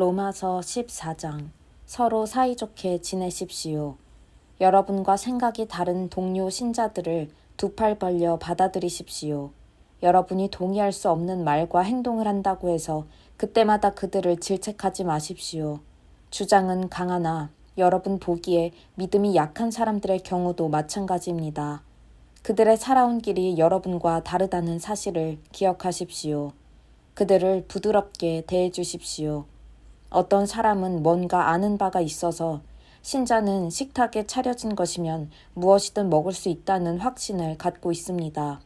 로마서 14장. 서로 사이좋게 지내십시오. 여러분과 생각이 다른 동료 신자들을 두 팔 벌려 받아들이십시오. 여러분이 동의할 수 없는 말과 행동을 한다고 해서 그때마다 그들을 질책하지 마십시오. 주장은 강하나 여러분 보기에 믿음이 약한 사람들의 경우도 마찬가지입니다. 그들의 살아온 길이 여러분과 다르다는 사실을 기억하십시오. 그들을 부드럽게 대해 주십시오. 어떤 사람은 뭔가 아는 바가 있어서 신자는 식탁에 차려진 것이면 무엇이든 먹을 수 있다는 확신을 갖고 있습니다.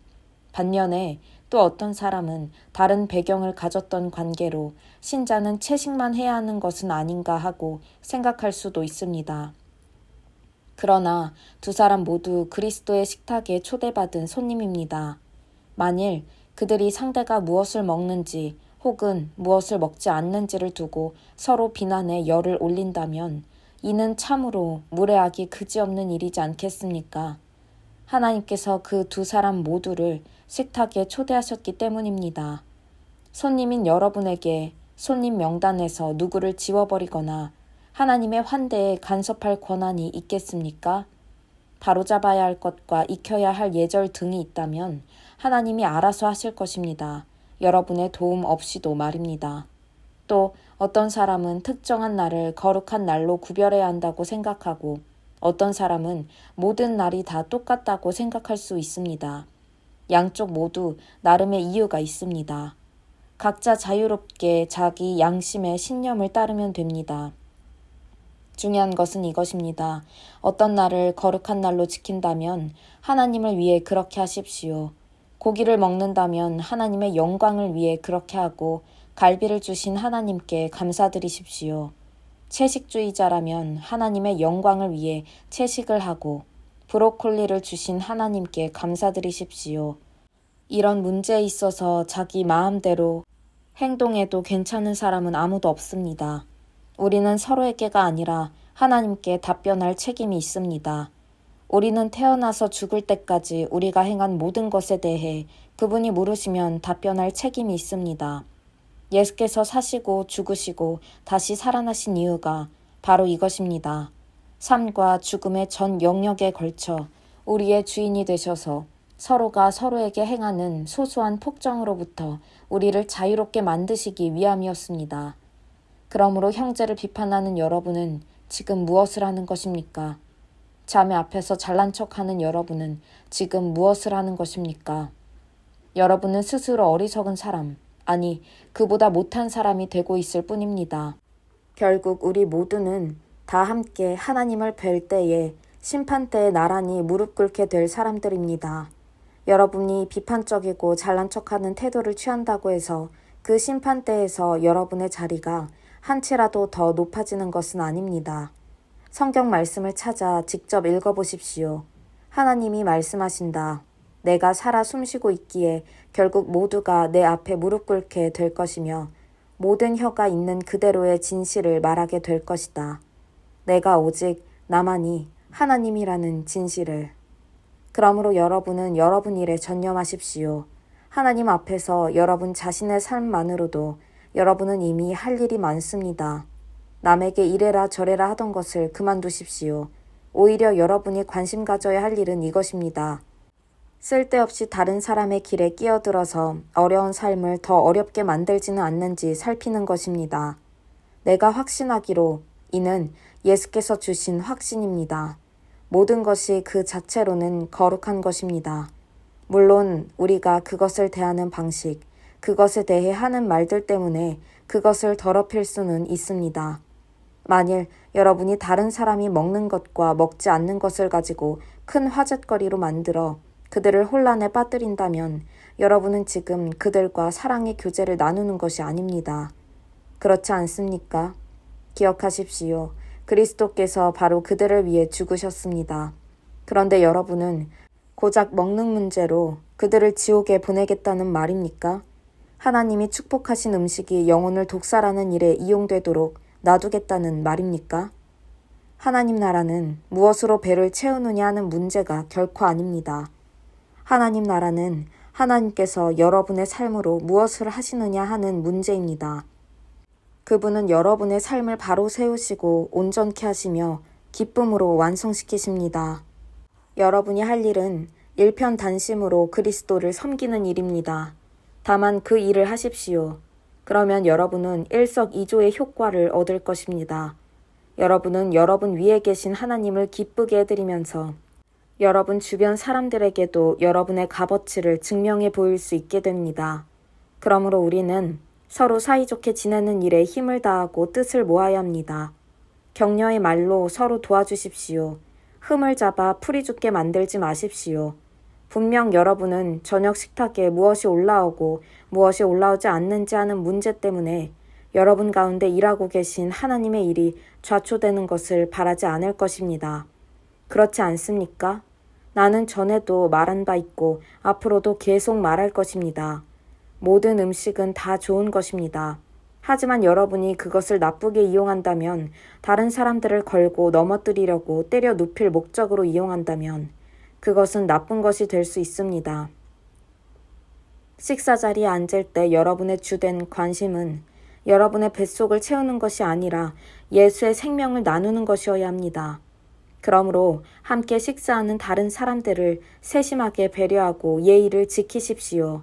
반면에 또 어떤 사람은 다른 배경을 가졌던 관계로 신자는 채식만 해야 하는 것은 아닌가 하고 생각할 수도 있습니다. 그러나 두 사람 모두 그리스도의 식탁에 초대받은 손님입니다. 만일 그들이 상대가 무엇을 먹는지 혹은 무엇을 먹지 않는지를 두고 서로 비난에 열을 올린다면 이는 참으로 무례하기 그지없는 일이지 않겠습니까? 하나님께서 그 두 사람 모두를 식탁에 초대하셨기 때문입니다. 손님인 여러분에게 손님 명단에서 누구를 지워버리거나 하나님의 환대에 간섭할 권한이 있겠습니까? 바로잡아야 할 것과 익혀야 할 예절 등이 있다면 하나님이 알아서 하실 것입니다. 여러분의 도움 없이도 말입니다. 또 어떤 사람은 특정한 날을 거룩한 날로 구별해야 한다고 생각하고 어떤 사람은 모든 날이 다 똑같다고 생각할 수 있습니다. 양쪽 모두 나름의 이유가 있습니다. 각자 자유롭게 자기 양심의 신념을 따르면 됩니다. 중요한 것은 이것입니다. 어떤 날을 거룩한 날로 지킨다면 하나님을 위해 그렇게 하십시오. 고기를 먹는다면 하나님의 영광을 위해 그렇게 하고 갈비를 주신 하나님께 감사드리십시오. 채식주의자라면 하나님의 영광을 위해 채식을 하고 브로콜리를 주신 하나님께 감사드리십시오. 이런 문제에 있어서 자기 마음대로 행동해도 괜찮은 사람은 아무도 없습니다. 우리는 서로에게가 아니라 하나님께 답변할 책임이 있습니다. 우리는 태어나서 죽을 때까지 우리가 행한 모든 것에 대해 그분이 물으시면 답변할 책임이 있습니다. 예수께서 사시고 죽으시고 다시 살아나신 이유가 바로 이것입니다. 삶과 죽음의 전 영역에 걸쳐 우리의 주인이 되셔서 서로가 서로에게 행하는 소소한 폭정으로부터 우리를 자유롭게 만드시기 위함이었습니다. 그러므로 형제를 비판하는 여러분은 지금 무엇을 하는 것입니까? 자매 앞에서 잘난 척하는 여러분은 지금 무엇을 하는 것입니까? 여러분은 스스로 어리석은 사람, 아니 그보다 못한 사람이 되고 있을 뿐입니다. 결국 우리 모두는 다 함께 하나님을 뵐 때에 심판대에 나란히 무릎 꿇게 될 사람들입니다. 여러분이 비판적이고 잘난 척하는 태도를 취한다고 해서 그 심판대에서 여러분의 자리가 한 치라도 더 높아지는 것은 아닙니다. 성경 말씀을 찾아 직접 읽어보십시오. 하나님이 말씀하신다. 내가 살아 숨쉬고 있기에 결국 모두가 내 앞에 무릎 꿇게 될 것이며 모든 혀가 있는 그대로의 진실을 말하게 될 것이다. 내가 오직 나만이 하나님이라는 진실을. 그러므로 여러분은 여러분 일에 전념하십시오. 하나님 앞에서 여러분 자신의 삶만으로도 여러분은 이미 할 일이 많습니다. 남에게 이래라 저래라 하던 것을 그만두십시오. 오히려 여러분이 관심 가져야 할 일은 이것입니다. 쓸데없이 다른 사람의 길에 끼어들어서 어려운 삶을 더 어렵게 만들지는 않는지 살피는 것입니다. 내가 확신하기로 이는 예수께서 주신 확신입니다. 모든 것이 그 자체로는 거룩한 것입니다. 물론 우리가 그것을 대하는 방식, 그것에 대해 하는 말들 때문에 그것을 더럽힐 수는 있습니다. 만일 여러분이 다른 사람이 먹는 것과 먹지 않는 것을 가지고 큰 화제거리로 만들어 그들을 혼란에 빠뜨린다면 여러분은 지금 그들과 사랑의 교제를 나누는 것이 아닙니다. 그렇지 않습니까? 기억하십시오. 그리스도께서 바로 그들을 위해 죽으셨습니다. 그런데 여러분은 고작 먹는 문제로 그들을 지옥에 보내겠다는 말입니까? 하나님이 축복하신 음식이 영혼을 독살하는 일에 이용되도록 놔두겠다는 말입니까? 하나님 나라는 무엇으로 배를 채우느냐 하는 문제가 결코 아닙니다. 하나님 나라는 하나님께서 여러분의 삶으로 무엇을 하시느냐 하는 문제입니다. 그분은 여러분의 삶을 바로 세우시고 온전케 하시며 기쁨으로 완성시키십니다. 여러분이 할 일은 일편단심으로 그리스도를 섬기는 일입니다. 다만 그 일을 하십시오. 그러면 여러분은 일석이조의 효과를 얻을 것입니다. 여러분은 여러분 위에 계신 하나님을 기쁘게 해드리면서 여러분 주변 사람들에게도 여러분의 값어치를 증명해 보일 수 있게 됩니다. 그러므로 우리는 서로 사이좋게 지내는 일에 힘을 다하고 뜻을 모아야 합니다. 격려의 말로 서로 도와주십시오. 흠을 잡아 풀이 죽게 만들지 마십시오. 분명 여러분은 저녁 식탁에 무엇이 올라오고 무엇이 올라오지 않는지 하는 문제 때문에 여러분 가운데 일하고 계신 하나님의 일이 좌초되는 것을 바라지 않을 것입니다. 그렇지 않습니까? 나는 전에도 말한 바 있고 앞으로도 계속 말할 것입니다. 모든 음식은 다 좋은 것입니다. 하지만 여러분이 그것을 나쁘게 이용한다면, 다른 사람들을 걸고 넘어뜨리려고 때려 눕힐 목적으로 이용한다면 그것은 나쁜 것이 될 수 있습니다. 식사 자리에 앉을 때 여러분의 주된 관심은 여러분의 뱃속을 채우는 것이 아니라 예수의 생명을 나누는 것이어야 합니다. 그러므로 함께 식사하는 다른 사람들을 세심하게 배려하고 예의를 지키십시오.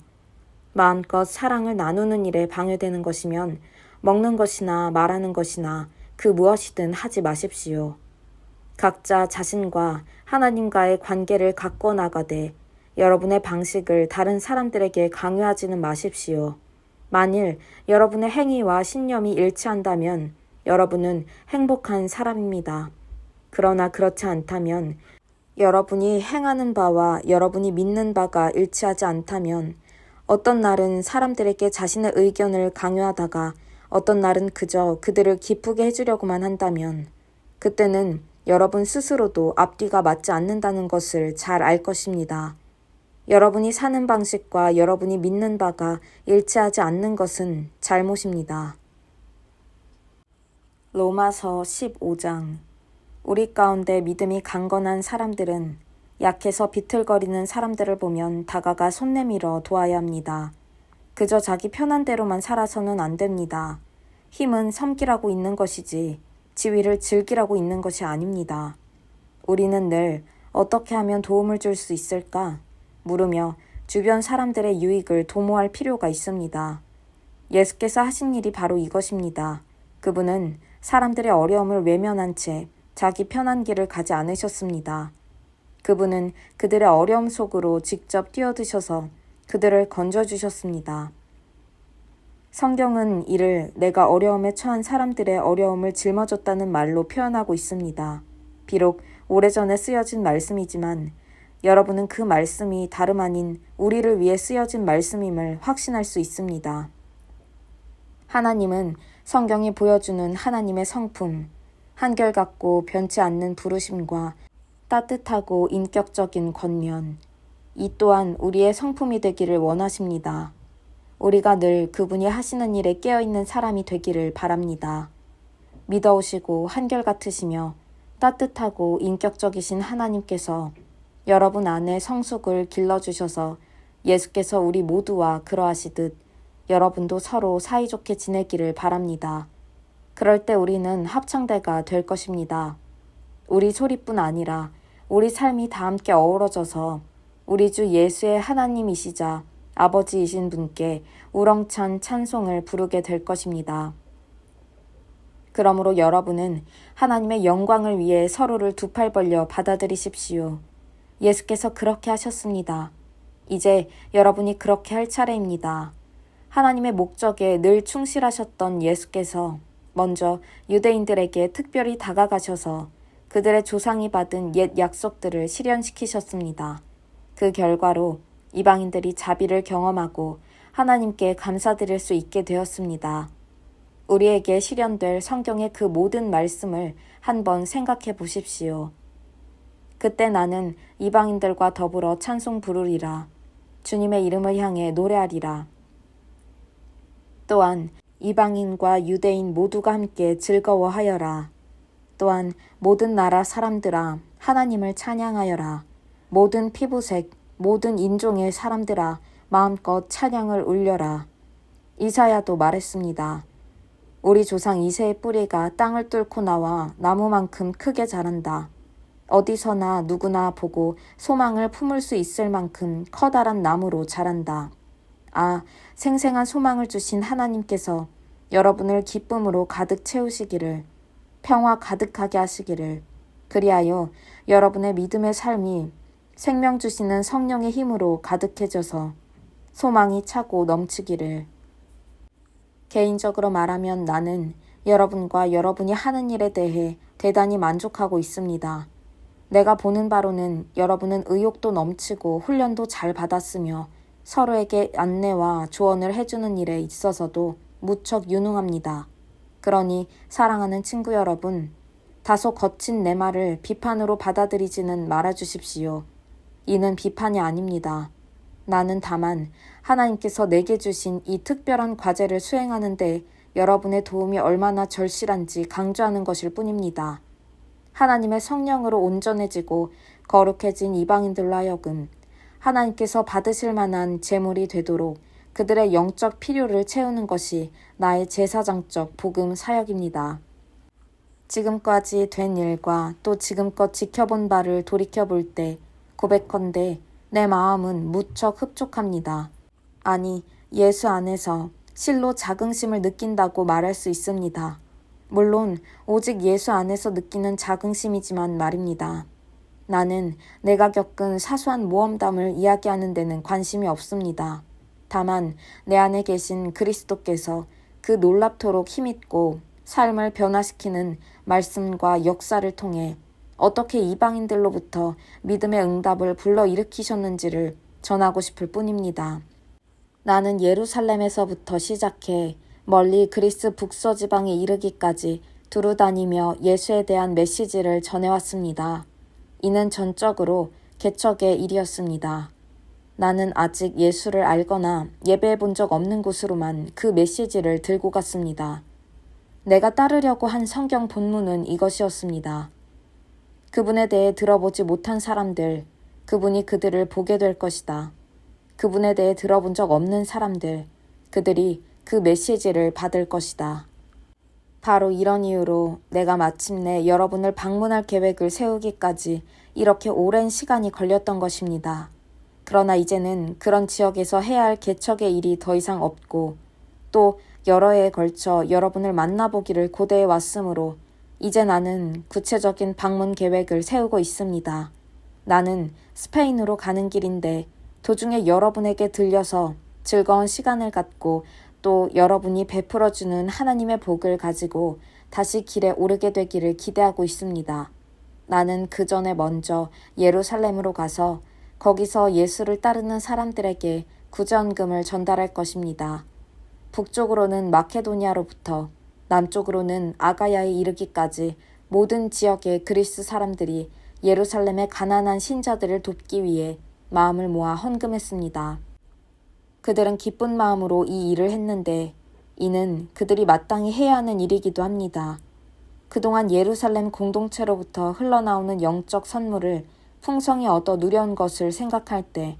마음껏 사랑을 나누는 일에 방해되는 것이면 먹는 것이나 말하는 것이나 그 무엇이든 하지 마십시오. 각자 자신과 하나님과의 관계를 가꿔 나가되 여러분의 방식을 다른 사람들에게 강요하지는 마십시오. 만일 여러분의 행위와 신념이 일치한다면 여러분은 행복한 사람입니다. 그러나 그렇지 않다면, 여러분이 행하는 바와 여러분이 믿는 바가 일치하지 않다면, 어떤 날은 사람들에게 자신의 의견을 강요하다가 어떤 날은 그저 그들을 기쁘게 해주려고만 한다면, 그때는 여러분 스스로도 앞뒤가 맞지 않는다는 것을 잘 알 것입니다. 여러분이 사는 방식과 여러분이 믿는 바가 일치하지 않는 것은 잘못입니다. 로마서 15장. 우리 가운데 믿음이 강건한 사람들은 약해서 비틀거리는 사람들을 보면 다가가 손 내밀어 도와야 합니다. 그저 자기 편한 대로만 살아서는 안 됩니다. 힘은 섬기라고 있는 것이지 지위를 즐기라고 있는 것이 아닙니다. 우리는 늘 어떻게 하면 도움을 줄 수 있을까? 물으며 주변 사람들의 유익을 도모할 필요가 있습니다. 예수께서 하신 일이 바로 이것입니다. 그분은 사람들의 어려움을 외면한 채 자기 편한 길을 가지 않으셨습니다. 그분은 그들의 어려움 속으로 직접 뛰어드셔서 그들을 건져주셨습니다. 성경은 이를 내가 어려움에 처한 사람들의 어려움을 짊어졌다는 말로 표현하고 있습니다. 비록 오래전에 쓰여진 말씀이지만 여러분은 그 말씀이 다름 아닌 우리를 위해 쓰여진 말씀임을 확신할 수 있습니다. 하나님은 성경이 보여주는 하나님의 성품, 한결같고 변치 않는 부르심과 따뜻하고 인격적인 권면, 이 또한 우리의 성품이 되기를 원하십니다. 우리가 늘 그분이 하시는 일에 깨어있는 사람이 되기를 바랍니다. 믿어오시고 한결같으시며 따뜻하고 인격적이신 하나님께서 여러분 안에 성숙을 길러주셔서 예수께서 우리 모두와 그러하시듯 여러분도 서로 사이좋게 지내기를 바랍니다. 그럴 때 우리는 합창대가 될 것입니다. 우리 소리뿐 아니라 우리 삶이 다 함께 어우러져서 우리 주 예수의 하나님이시자 아버지이신 분께 우렁찬 찬송을 부르게 될 것입니다. 그러므로 여러분은 하나님의 영광을 위해 서로를 두 팔 벌려 받아들이십시오. 예수께서 그렇게 하셨습니다. 이제 여러분이 그렇게 할 차례입니다. 하나님의 목적에 늘 충실하셨던 예수께서 먼저 유대인들에게 특별히 다가가셔서 그들의 조상이 받은 옛 약속들을 실현시키셨습니다. 그 결과로 이방인들이 자비를 경험하고 하나님께 감사드릴 수 있게 되었습니다. 우리에게 실현될 성경의 그 모든 말씀을 한번 생각해 보십시오. 그때 나는 이방인들과 더불어 찬송 부르리라. 주님의 이름을 향해 노래하리라. 또한 이방인과 유대인 모두가 함께 즐거워하여라. 또한 모든 나라 사람들아 하나님을 찬양하여라. 모든 피부색, 모든 인종의 사람들아 마음껏 찬양을 울려라. 이사야도 말했습니다. 우리 조상 이새의 뿌리가 땅을 뚫고 나와 나무만큼 크게 자란다. 어디서나 누구나 보고 소망을 품을 수 있을 만큼 커다란 나무로 자란다. 아, 생생한 소망을 주신 하나님께서 여러분을 기쁨으로 가득 채우시기를, 평화 가득하게 하시기를, 그리하여 여러분의 믿음의 삶이 생명 주시는 성령의 힘으로 가득해져서 소망이 차고 넘치기를. 개인적으로 말하면 나는 여러분과 여러분이 하는 일에 대해 대단히 만족하고 있습니다. 내가 보는 바로는 여러분은 의욕도 넘치고 훈련도 잘 받았으며 서로에게 안내와 조언을 해주는 일에 있어서도 무척 유능합니다. 그러니 사랑하는 친구 여러분, 다소 거친 내 말을 비판으로 받아들이지는 말아주십시오. 이는 비판이 아닙니다. 나는 다만 하나님께서 내게 주신 이 특별한 과제를 수행하는데 여러분의 도움이 얼마나 절실한지 강조하는 것일 뿐입니다. 하나님의 성령으로 온전해지고 거룩해진 이방인들로 하여금 하나님께서 받으실 만한 제물이 되도록 그들의 영적 필요를 채우는 것이 나의 제사장적 복음 사역입니다. 지금까지 된 일과 또 지금껏 지켜본 바를 돌이켜볼 때 고백컨대 내 마음은 무척 흡족합니다. 아니, 예수 안에서 실로 자긍심을 느낀다고 말할 수 있습니다. 물론 오직 예수 안에서 느끼는 자긍심이지만 말입니다. 나는 내가 겪은 사소한 모험담을 이야기하는 데는 관심이 없습니다. 다만 내 안에 계신 그리스도께서 그 놀랍도록 힘있고 삶을 변화시키는 말씀과 역사를 통해 어떻게 이방인들로부터 믿음의 응답을 불러일으키셨는지를 전하고 싶을 뿐입니다. 나는 예루살렘에서부터 시작해 멀리 그리스 북서지방에 이르기까지 두루다니며 예수에 대한 메시지를 전해왔습니다. 이는 전적으로 개척의 일이었습니다. 나는 아직 예수를 알거나 예배해 본 적 없는 곳으로만 그 메시지를 들고 갔습니다. 내가 따르려고 한 성경 본문은 이것이었습니다. 그분에 대해 들어보지 못한 사람들, 그분이 그들을 보게 될 것이다. 그분에 대해 들어본 적 없는 사람들, 그들이 그 메시지를 받을 것이다. 바로 이런 이유로 내가 마침내 여러분을 방문할 계획을 세우기까지 이렇게 오랜 시간이 걸렸던 것입니다. 그러나 이제는 그런 지역에서 해야 할 개척의 일이 더 이상 없고 또 여러 해에 걸쳐 여러분을 만나보기를 고대해 왔으므로 이제 나는 구체적인 방문 계획을 세우고 있습니다. 나는 스페인으로 가는 길인데 도중에 여러분에게 들려서 즐거운 시간을 갖고 또 여러분이 베풀어주는 하나님의 복을 가지고 다시 길에 오르게 되기를 기대하고 있습니다. 나는 그 전에 먼저 예루살렘으로 가서 거기서 예수를 따르는 사람들에게 구제헌금을 전달할 것입니다. 북쪽으로는 마케도니아로부터 남쪽으로는 아가야에 이르기까지 모든 지역의 그리스 사람들이 예루살렘의 가난한 신자들을 돕기 위해 마음을 모아 헌금했습니다. 그들은 기쁜 마음으로 이 일을 했는데 이는 그들이 마땅히 해야 하는 일이기도 합니다. 그동안 예루살렘 공동체로부터 흘러나오는 영적 선물을 풍성히 얻어 누려온 것을 생각할 때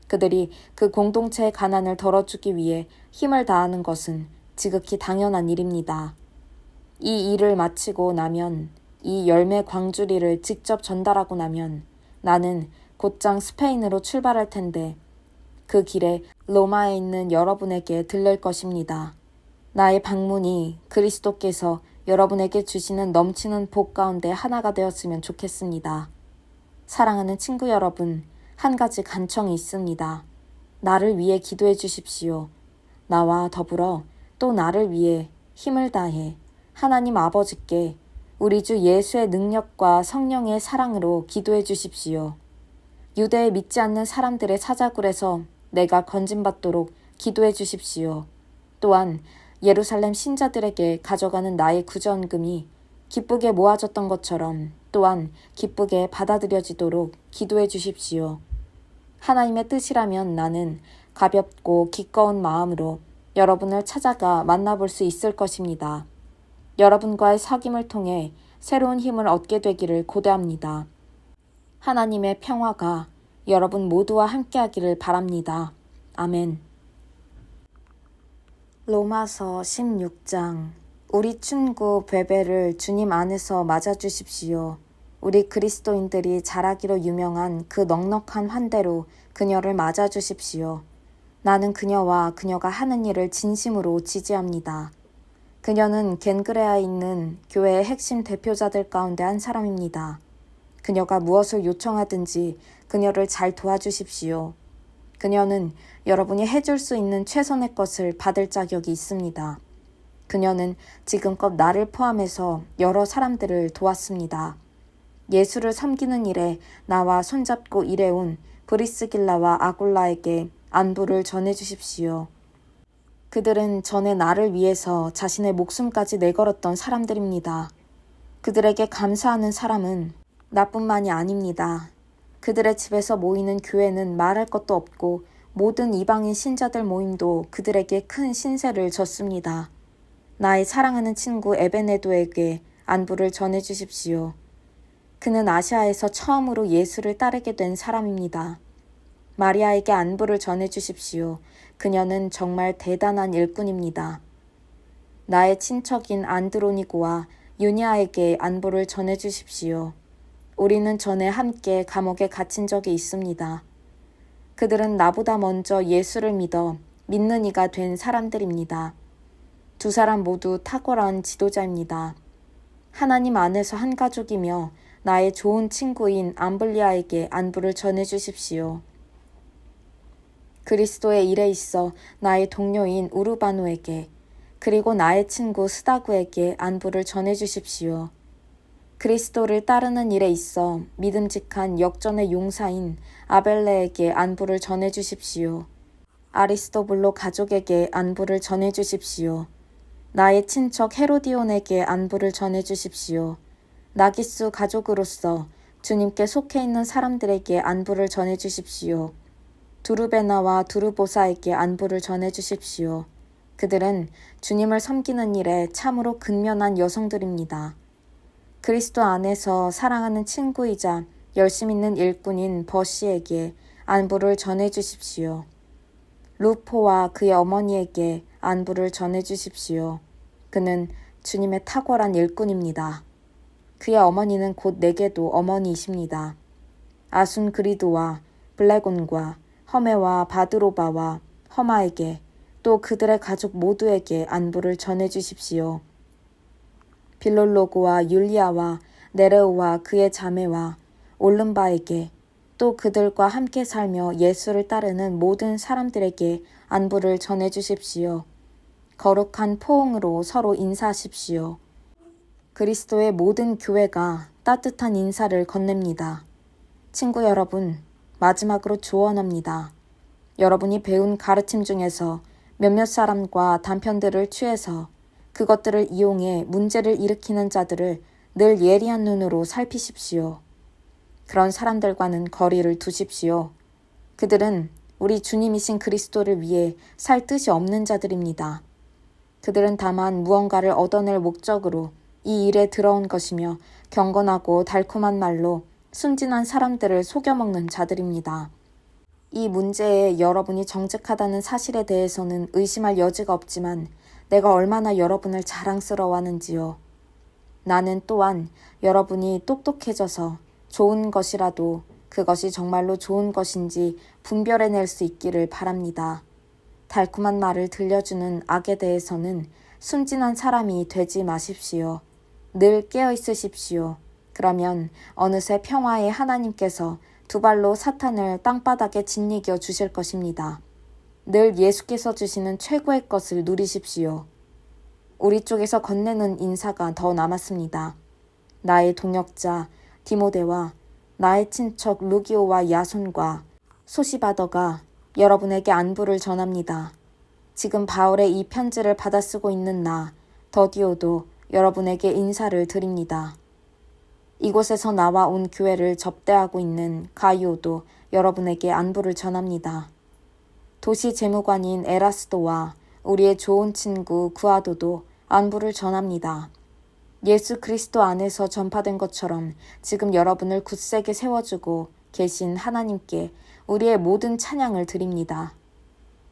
그들이 그 공동체의 가난을 덜어주기 위해 힘을 다하는 것은 지극히 당연한 일입니다. 이 일을 마치고 나면 이 열매 광주리를 직접 전달하고 나면 나는 곧장 스페인으로 출발할 텐데 그 길에 로마에 있는 여러분에게 들릴 것입니다. 나의 방문이 그리스도께서 여러분에게 주시는 넘치는 복 가운데 하나가 되었으면 좋겠습니다. 사랑하는 친구 여러분, 한 가지 간청이 있습니다. 나를 위해 기도해 주십시오. 나와 더불어 또 나를 위해 힘을 다해 하나님 아버지께 우리 주 예수의 능력과 성령의 사랑으로 기도해 주십시오. 유대에 믿지 않는 사람들의 사자굴에서 내가 건진받도록 기도해 주십시오. 또한 예루살렘 신자들에게 가져가는 나의 구제헌금이 기쁘게 모아졌던 것처럼 또한 기쁘게 받아들여지도록 기도해 주십시오. 하나님의 뜻이라면 나는 가볍고 기꺼운 마음으로 여러분을 찾아가 만나볼 수 있을 것입니다. 여러분과의 사귐을 통해 새로운 힘을 얻게 되기를 고대합니다. 하나님의 평화가 여러분 모두와 함께하기를 바랍니다. 아멘. 로마서 16장. 우리 친구 베베를 주님 안에서 맞아주십시오. 우리 그리스도인들이 잘하기로 유명한 그 넉넉한 환대로 그녀를 맞아주십시오. 나는 그녀와 그녀가 하는 일을 진심으로 지지합니다. 그녀는 겐그레아에 있는 교회의 핵심 대표자들 가운데 한 사람입니다. 그녀가 무엇을 요청하든지 그녀를 잘 도와주십시오. 그녀는 여러분이 해줄 수 있는 최선의 것을 받을 자격이 있습니다. 그녀는 지금껏 나를 포함해서 여러 사람들을 도왔습니다. 예수를 섬기는 일에 나와 손잡고 일해온 브리스길라와 아굴라에게 안부를 전해주십시오. 그들은 전에 나를 위해서 자신의 목숨까지 내걸었던 사람들입니다. 그들에게 감사하는 사람은 나뿐만이 아닙니다. 그들의 집에서 모이는 교회는 말할 것도 없고 모든 이방인 신자들 모임도 그들에게 큰 신세를 졌습니다. 나의 사랑하는 친구 에베네도에게 안부를 전해주십시오. 그는 아시아에서 처음으로 예수를 따르게 된 사람입니다. 마리아에게 안부를 전해주십시오. 그녀는 정말 대단한 일꾼입니다. 나의 친척인 안드로니고와 유니아에게 안부를 전해주십시오. 우리는 전에 함께 감옥에 갇힌 적이 있습니다. 그들은 나보다 먼저 예수를 믿어 믿는 이가 된 사람들입니다. 두 사람 모두 탁월한 지도자입니다. 하나님 안에서 한 가족이며 나의 좋은 친구인 암블리아에게 안부를 전해주십시오. 그리스도의 일에 있어 나의 동료인 우르바노에게 그리고 나의 친구 스다구에게 안부를 전해주십시오. 그리스도를 따르는 일에 있어 믿음직한 역전의 용사인 아벨레에게 안부를 전해주십시오. 아리스토블로 가족에게 안부를 전해주십시오. 나의 친척 헤로디온에게 안부를 전해주십시오. 나기수 가족으로서 주님께 속해 있는 사람들에게 안부를 전해주십시오. 두루베나와 두루보사에게 안부를 전해주십시오. 그들은 주님을 섬기는 일에 참으로 근면한 여성들입니다. 그리스도 안에서 사랑하는 친구이자 열심 있는 일꾼인 버시에게 안부를 전해주십시오. 루포와 그의 어머니에게 안부를 전해주십시오. 그는 주님의 탁월한 일꾼입니다. 그의 어머니는 곧 내게도 어머니이십니다. 아순그리드와 블레곤과 허메와 바드로바와 허마에게 또 그들의 가족 모두에게 안부를 전해주십시오. 빌롤로고와 율리아와 네레오와 그의 자매와 올른바에게 또 그들과 함께 살며 예수를 따르는 모든 사람들에게 안부를 전해주십시오. 거룩한 포옹으로 서로 인사하십시오. 그리스도의 모든 교회가 따뜻한 인사를 건넵니다. 친구 여러분, 마지막으로 조언합니다. 여러분이 배운 가르침 중에서 몇몇 사람과 단편들을 취해서 그것들을 이용해 문제를 일으키는 자들을 늘 예리한 눈으로 살피십시오. 그런 사람들과는 거리를 두십시오. 그들은 우리 주님이신 그리스도를 위해 살 뜻이 없는 자들입니다. 그들은 다만 무언가를 얻어낼 목적으로 이 일에 들어온 것이며 경건하고 달콤한 말로 순진한 사람들을 속여먹는 자들입니다. 이 문제에 여러분이 정직하다는 사실에 대해서는 의심할 여지가 없지만 내가 얼마나 여러분을 자랑스러워하는지요. 나는 또한 여러분이 똑똑해져서 좋은 것이라도 그것이 정말로 좋은 것인지 분별해낼 수 있기를 바랍니다. 달콤한 말을 들려주는 악에 대해서는 순진한 사람이 되지 마십시오. 늘 깨어있으십시오. 그러면 어느새 평화의 하나님께서 두 발로 사탄을 땅바닥에 짓이겨 주실 것입니다. 늘 예수께서 주시는 최고의 것을 누리십시오. 우리 쪽에서 건네는 인사가 더 남았습니다. 나의 동역자 디모데와 나의 친척 루기오와 야손과 소시바더가 여러분에게 안부를 전합니다. 지금 바울의 이 편지를 받아쓰고 있는 나 더디오도 여러분에게 인사를 드립니다. 이곳에서 나와 온 교회를 접대하고 있는 가이오도 여러분에게 안부를 전합니다. 도시 재무관인 에라스도와 우리의 좋은 친구 구아도도 안부를 전합니다. 예수 그리스도 안에서 전파된 것처럼 지금 여러분을 굳세게 세워주고 계신 하나님께 우리의 모든 찬양을 드립니다.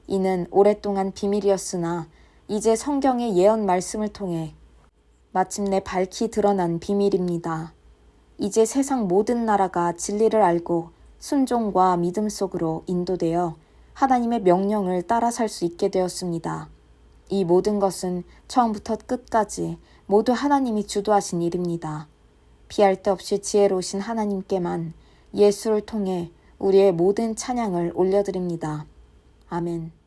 이는 오랫동안 비밀이었으나 이제 성경의 예언 말씀을 통해 마침내 밝히 드러난 비밀입니다. 이제 세상 모든 나라가 진리를 알고 순종과 믿음 속으로 인도되어 하나님의 명령을 따라 살 수 있게 되었습니다. 이 모든 것은 처음부터 끝까지 모두 하나님이 주도하신 일입니다. 피할 데 없이 지혜로우신 하나님께만 예수를 통해 우리의 모든 찬양을 올려드립니다. 아멘.